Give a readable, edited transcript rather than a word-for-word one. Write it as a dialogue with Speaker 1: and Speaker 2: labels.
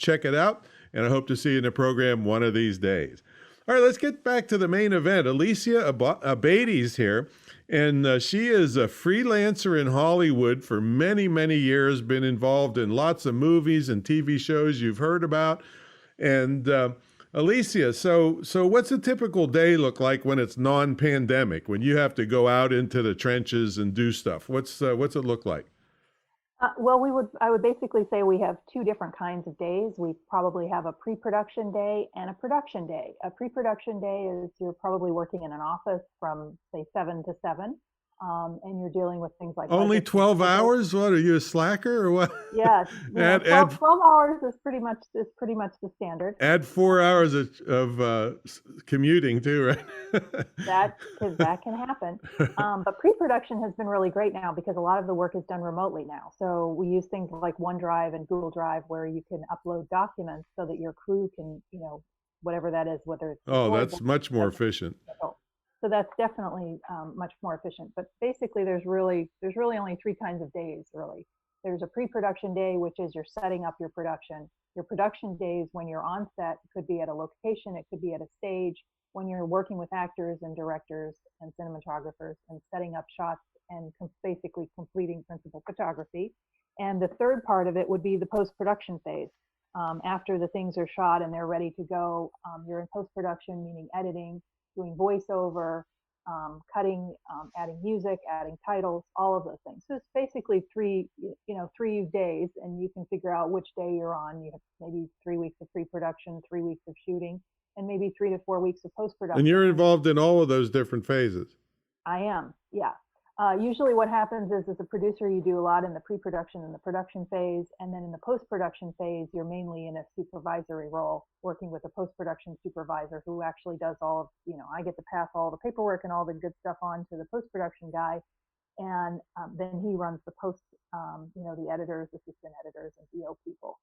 Speaker 1: check it out, and I hope to see you in the program one of these days. All right, let's get back to the main event. Alesia Abatie's here, and she is a freelancer in Hollywood for many, many years, been involved in lots of movies and TV shows you've heard about. And Alesia, so what's a typical day look like when it's non-pandemic, when you have to go out into the trenches and do stuff? What's it look like?
Speaker 2: Well, I would basically say we have two different kinds of days. We probably have a pre-production day and a production day. A pre-production day is you're probably working in an office from say 7 to 7, and you're dealing with things like
Speaker 1: Only
Speaker 2: budgets and
Speaker 1: 12
Speaker 2: schedules.
Speaker 1: hours? What are you, a slacker or what?
Speaker 2: Yes,
Speaker 1: add,
Speaker 2: 12,
Speaker 1: add
Speaker 2: 12 hours is pretty much the standard.
Speaker 1: Add 4 hours of commuting too, right?
Speaker 2: That can happen. But pre-production has been really great now because a lot of the work is done remotely now. So we use things like OneDrive and Google Drive where you can upload documents so that your crew can, whatever that is, whether it's
Speaker 1: Oh,
Speaker 2: storyboard,
Speaker 1: that's much more efficient.
Speaker 2: so that's definitely much more efficient. But basically, there's really only three kinds of days. Really, there's a pre-production day, which is you're setting up your production. Your production days when you're on set could be at a location, it could be at a stage. When you're working with actors and directors and cinematographers and setting up shots and basically completing principal photography. And the third part of it would be the post-production phase. After the things are shot and they're ready to go, you're in post-production, meaning editing, doing voiceover, cutting, adding music, adding titles, all of those things. So it's basically three days, and you can figure out which day you're on. You have maybe 3 weeks of pre-production, 3 weeks of shooting, and maybe 3 to 4 weeks of
Speaker 1: And
Speaker 2: post-production.
Speaker 1: you're involved in all of those different phases.
Speaker 2: I am, yeah. Usually what happens is as a producer, you do a lot in the pre-production and the production phase. And then in the post-production phase, you're mainly in a supervisory role, working with a post-production supervisor who actually does all of, I get to pass all the paperwork and all the good stuff on to the post-production guy. And then he runs the post, the editors, assistant editors, and VO people.